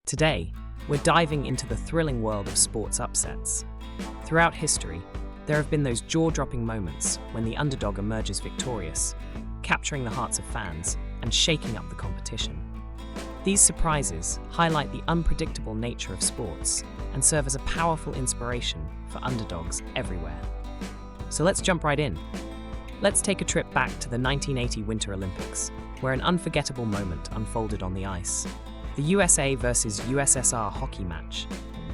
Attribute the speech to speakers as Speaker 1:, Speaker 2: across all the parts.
Speaker 1: Today, we're diving into the thrilling world of sports upsets. Throughout history, there have been those jaw-dropping moments when the underdog emerges victorious, capturing the hearts of fans and shaking up the competition. These surprises highlight the unpredictable nature of sports and serve as a powerful inspiration for underdogs everywhere. So let's jump right in. Let's take a trip back to the 1980 Winter Olympics, where an unforgettable moment unfolded on the ice. The USA versus USSR hockey match,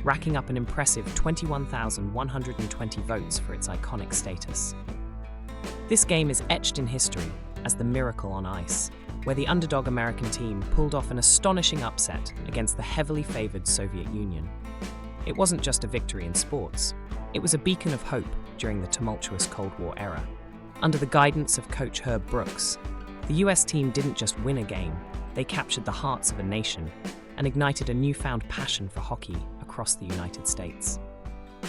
Speaker 1: racking up an impressive 21,120 votes for its iconic status. This game is etched in history as the Miracle on Ice, where the underdog American team pulled off an astonishing upset against the heavily favored Soviet Union. It wasn't just a victory in sports, it was a beacon of hope during the tumultuous Cold War era. Under the guidance of coach Herb Brooks, the US team didn't just win a game, they captured the hearts of a nation and ignited a newfound passion for hockey across the United States.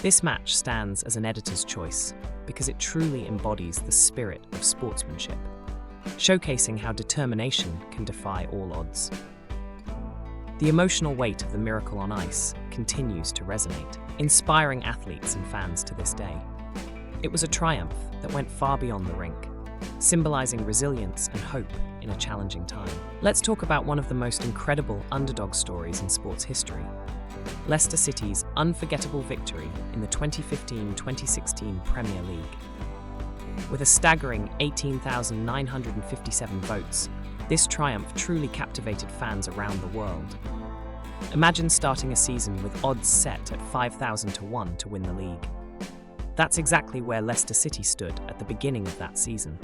Speaker 1: This match stands as an editor's choice because it truly embodies the spirit of sportsmanship, showcasing how determination can defy all odds. The emotional weight of the Miracle on Ice continues to resonate, inspiring athletes and fans to this day. It was a triumph that went far beyond the rink, symbolizing resilience and hope in a challenging time. Let's talk about one of the most incredible underdog stories in sports history, Leicester City's unforgettable victory in the 2015-2016 Premier League. With a staggering 18,957 votes, this triumph truly captivated fans around the world. Imagine starting a season with odds set at 5,000 to 1 to win the league. That's exactly where Leicester City stood at the beginning of that season.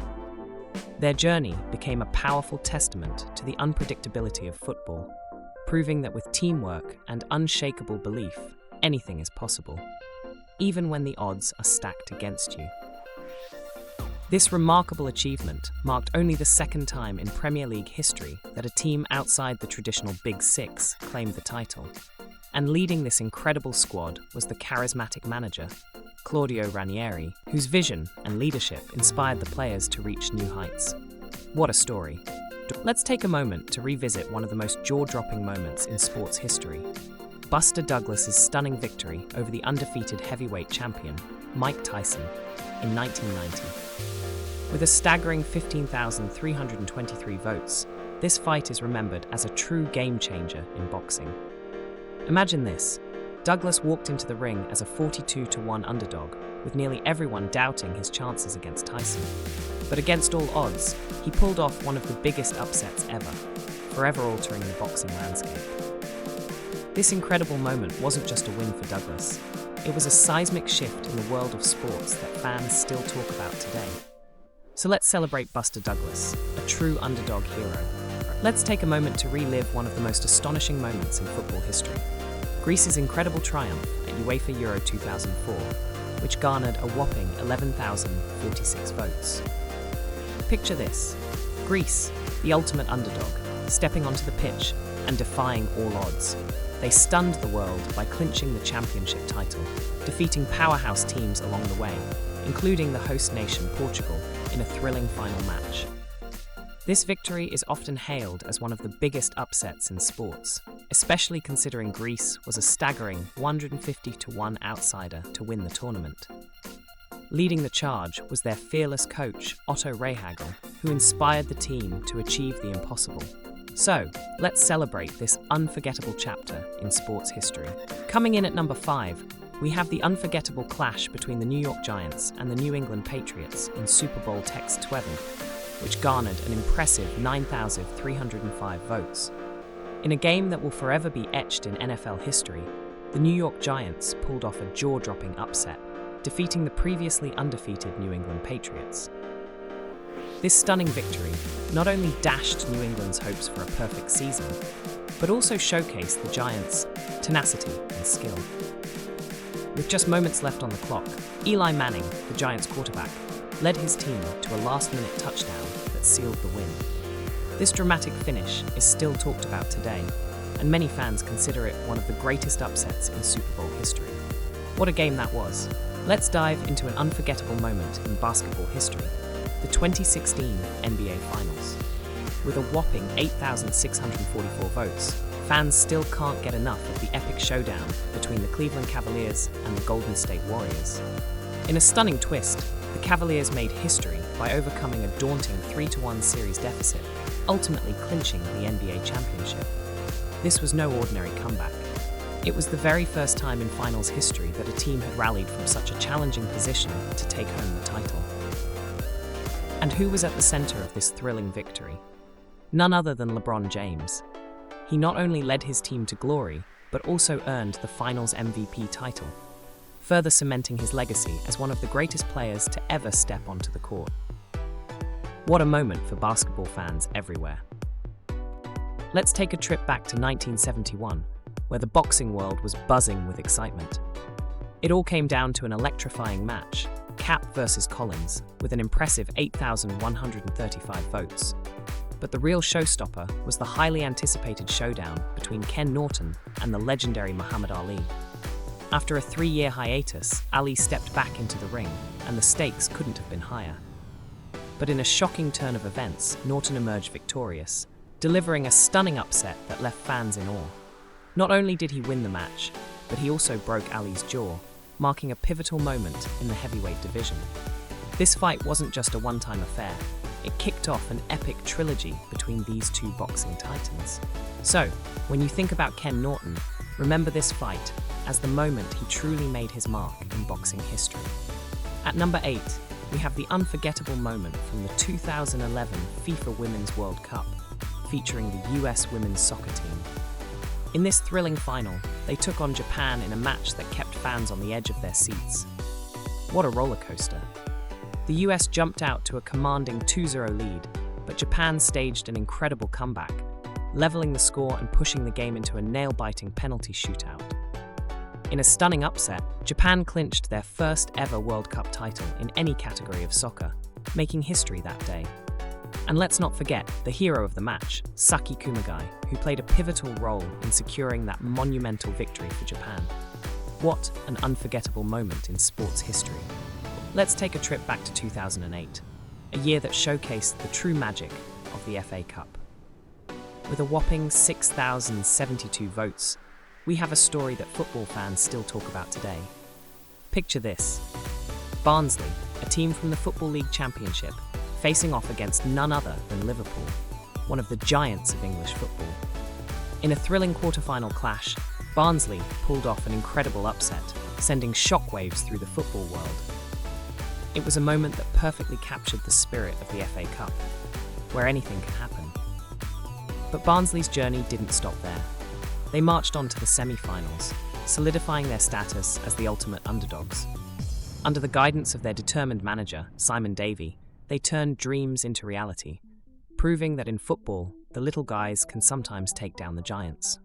Speaker 1: Their journey became a powerful testament to the unpredictability of football, proving that with teamwork and unshakable belief, anything is possible, even when the odds are stacked against you. This remarkable achievement marked only the second time in Premier League history that a team outside the traditional Big Six claimed the title. And leading this incredible squad was the charismatic manager, Claudio Ranieri, whose vision and leadership inspired the players to reach new heights. What a story. Let's take a moment to revisit one of the most jaw-dropping moments in sports history, Buster Douglas's stunning victory over the undefeated heavyweight champion, Mike Tyson, in 1990. With a staggering 15,323 votes, this fight is remembered as a true game-changer in boxing. Imagine this. Douglas walked into the ring as a 42-1 underdog, with nearly everyone doubting his chances against Tyson. But against all odds, he pulled off one of the biggest upsets ever, forever altering the boxing landscape. This incredible moment wasn't just a win for Douglas, it was a seismic shift in the world of sports that fans still talk about today. So let's celebrate Buster Douglas, a true underdog hero. Let's take a moment to relive one of the most astonishing moments in football history. Greece's incredible triumph at UEFA Euro 2004, which garnered a whopping 11,046 votes. Picture this: Greece, the ultimate underdog, stepping onto the pitch and defying all odds. They stunned the world by clinching the championship title, defeating powerhouse teams along the way, including the host nation Portugal, in a thrilling final match. This victory is often hailed as one of the biggest upsets in sports, especially considering Greece was a staggering 150-1 outsider to win the tournament. Leading the charge was their fearless coach, Otto Rehhagel, who inspired the team to achieve the impossible. So, let's celebrate this unforgettable chapter in sports history. Coming in at number 5, we have the unforgettable clash between the New York Giants and the New England Patriots in Super Bowl X-11, which garnered an impressive 9,305 votes. In a game that will forever be etched in NFL history, the New York Giants pulled off a jaw-dropping upset, defeating the previously undefeated New England Patriots. This stunning victory not only dashed New England's hopes for a perfect season, but also showcased the Giants' tenacity and skill. With just moments left on the clock, Eli Manning, the Giants quarterback, led his team to a last-minute touchdown that sealed the win. This dramatic finish is still talked about today, and many fans consider it one of the greatest upsets in Super Bowl history. What a game that was! Let's dive into an unforgettable moment in basketball history, the 2016 NBA Finals. With a whopping 8,644 votes, fans still can't get enough of the epic showdown between the Cleveland Cavaliers and the Golden State Warriors. In a stunning twist, the Cavaliers made history by overcoming a daunting 3-1 series deficit, ultimately clinching the NBA championship. This was no ordinary comeback. It was the very first time in finals history that a team had rallied from such a challenging position to take home the title. And who was at the center of this thrilling victory? None other than LeBron James. He not only led his team to glory, but also earned the finals MVP title, further cementing his legacy as one of the greatest players to ever step onto the court. What a moment for basketball fans everywhere. Let's take a trip back to 1971, where the boxing world was buzzing with excitement. It all came down to an electrifying match, Cap versus Collins, with an impressive 8,135 votes. But the real showstopper was the highly anticipated showdown between Ken Norton and the legendary Muhammad Ali. After a 3-year hiatus, Ali stepped back into the ring, and the stakes couldn't have been higher. But in a shocking turn of events, Norton emerged victorious, delivering a stunning upset that left fans in awe. Not only did he win the match, but he also broke Ali's jaw, marking a pivotal moment in the heavyweight division. This fight wasn't just a one-time affair. It kicked off an epic trilogy between these two boxing titans. So, when you think about Ken Norton, remember this fight as the moment he truly made his mark in boxing history. At number 8, we have the unforgettable moment from the 2011 FIFA Women's World Cup, featuring the US women's soccer team. In this thrilling final, they took on Japan in a match that kept fans on the edge of their seats. What a roller coaster. The US jumped out to a commanding 2-0 lead, but Japan staged an incredible comeback, leveling the score and pushing the game into a nail-biting penalty shootout. In a stunning upset, Japan clinched their first ever World Cup title in any category of soccer, making history that day. And let's not forget the hero of the match, Saki Kumagai, who played a pivotal role in securing that monumental victory for Japan. What an unforgettable moment in sports history. Let's take a trip back to 2008, a year that showcased the true magic of the FA Cup. With a whopping 6,072 votes, we have a story that football fans still talk about today. Picture this: Barnsley, a team from the Football League Championship, facing off against none other than Liverpool, one of the giants of English football. In a thrilling quarter-final clash, Barnsley pulled off an incredible upset, sending shockwaves through the football world. It was a moment that perfectly captured the spirit of the FA Cup, where anything can happen. But Barnsley's journey didn't stop there. They marched on to the semi-finals, solidifying their status as the ultimate underdogs. Under the guidance of their determined manager, Simon Davey, they turned dreams into reality, proving that in football, the little guys can sometimes take down the giants.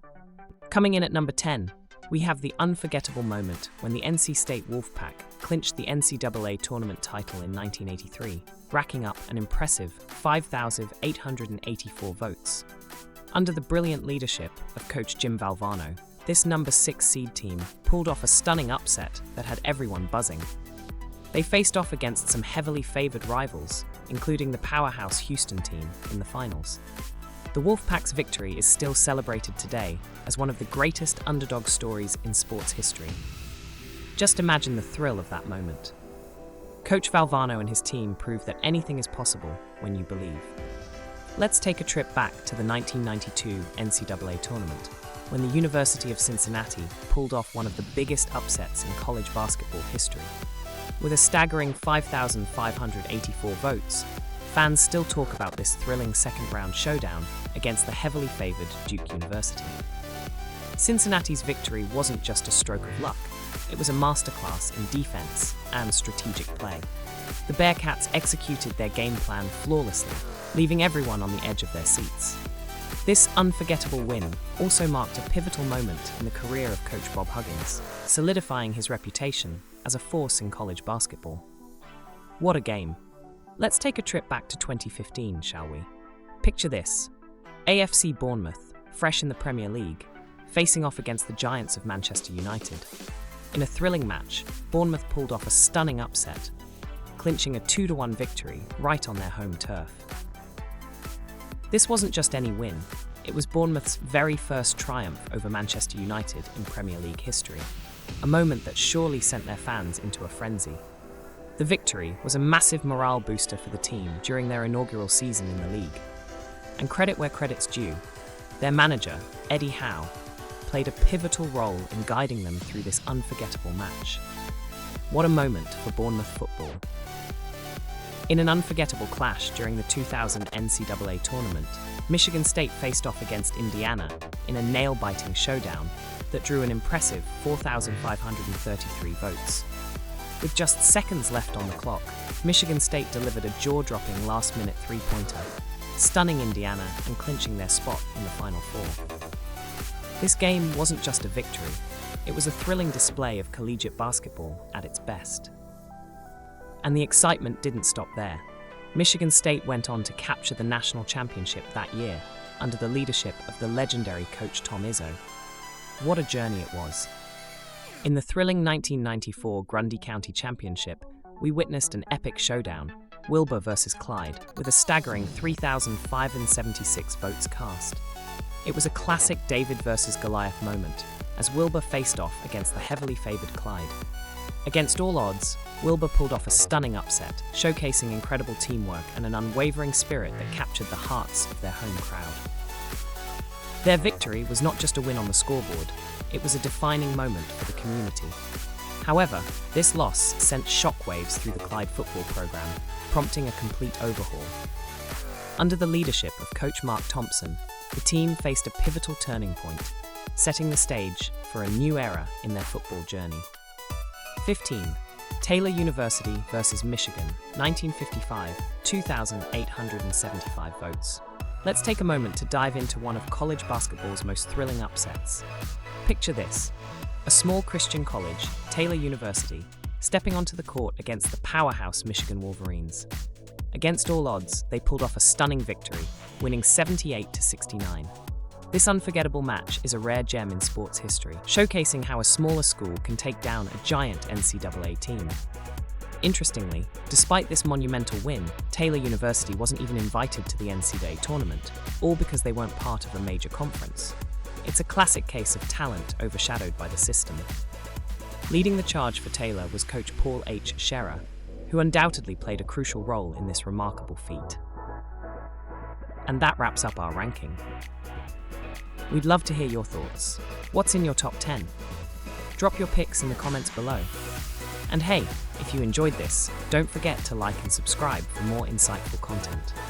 Speaker 1: Coming in at number 10, we have the unforgettable moment when the NC State Wolfpack clinched the NCAA tournament title in 1983, racking up an impressive 5,884 votes. Under the brilliant leadership of coach Jim Valvano, this number 6 seed team pulled off a stunning upset that had everyone buzzing. They faced off against some heavily favoured rivals, including the powerhouse Houston team in the finals. The Wolfpack's victory is still celebrated today as one of the greatest underdog stories in sports history. Just imagine the thrill of that moment. Coach Valvano and his team proved that anything is possible when you believe. Let's take a trip back to the 1992 NCAA tournament, when the University of Cincinnati pulled off one of the biggest upsets in college basketball history. With a staggering 5,584 votes, fans still talk about this thrilling second-round showdown against the heavily favoured Duke University. Cincinnati's victory wasn't just a stroke of luck, it was a masterclass in defense and strategic play. The Bearcats executed their game plan flawlessly, leaving everyone on the edge of their seats. This unforgettable win also marked a pivotal moment in the career of Coach Bob Huggins, solidifying his reputation as a force in college basketball. What a game! Let's take a trip back to 2015, shall we? Picture this: AFC Bournemouth, fresh in the Premier League, facing off against the giants of Manchester United. In a thrilling match, Bournemouth pulled off a stunning upset, clinching a 2-1 victory right on their home turf. This wasn't just any win, It was Bournemouth's very first triumph over Manchester United in Premier League history, a moment that surely sent their fans into a frenzy. The victory was a massive morale booster for the team during their inaugural season in the league. And credit where credit's due, their manager, Eddie Howe, played a pivotal role in guiding them through this unforgettable match. What a moment for Bournemouth football. In an unforgettable clash during the 2000 NCAA tournament, Michigan State faced off against Indiana in a nail-biting showdown that drew an impressive 4,533 votes. With just seconds left on the clock, Michigan State delivered a jaw-dropping last-minute three-pointer, stunning Indiana and clinching their spot in the Final Four. This game wasn't just a victory, it was a thrilling display of collegiate basketball at its best. And the excitement didn't stop there. Michigan State went on to capture the national championship that year, under the leadership of the legendary coach Tom Izzo. What a journey it was. In the thrilling 1994 Grundy County Championship, we witnessed an epic showdown, Wilbur versus Clyde, with a staggering 3,576 votes cast. It was a classic David-vs-Goliath moment, as Wilbur faced off against the heavily favoured Clyde. Against all odds, Wilbur pulled off a stunning upset, showcasing incredible teamwork and an unwavering spirit that captured the hearts of their home crowd. Their victory was not just a win on the scoreboard, it was a defining moment for the community. However, this loss sent shockwaves through the Clyde football program, prompting a complete overhaul. Under the leadership of coach Mark Thompson, the team faced a pivotal turning point, setting the stage for a new era in their football journey. 15. Taylor University versus Michigan, 1955, 2,875 votes. Let's take a moment to dive into one of college basketball's most thrilling upsets. Picture this: a small Christian college, Taylor University, stepping onto the court against the powerhouse Michigan Wolverines. Against all odds, they pulled off a stunning victory, winning 78-69. This unforgettable match is a rare gem in sports history, showcasing how a smaller school can take down a giant NCAA team. Interestingly, despite this monumental win, Taylor University wasn't even invited to the NCAA tournament, all because they weren't part of a major conference. It's a classic case of talent overshadowed by the system. Leading the charge for Taylor was coach Paul H. Scherer, who undoubtedly played a crucial role in this remarkable feat. And that wraps up our ranking. We'd love to hear your thoughts. What's in your top 10? Drop your picks in the comments below. And hey, if you enjoyed this, don't forget to like and subscribe for more insightful content.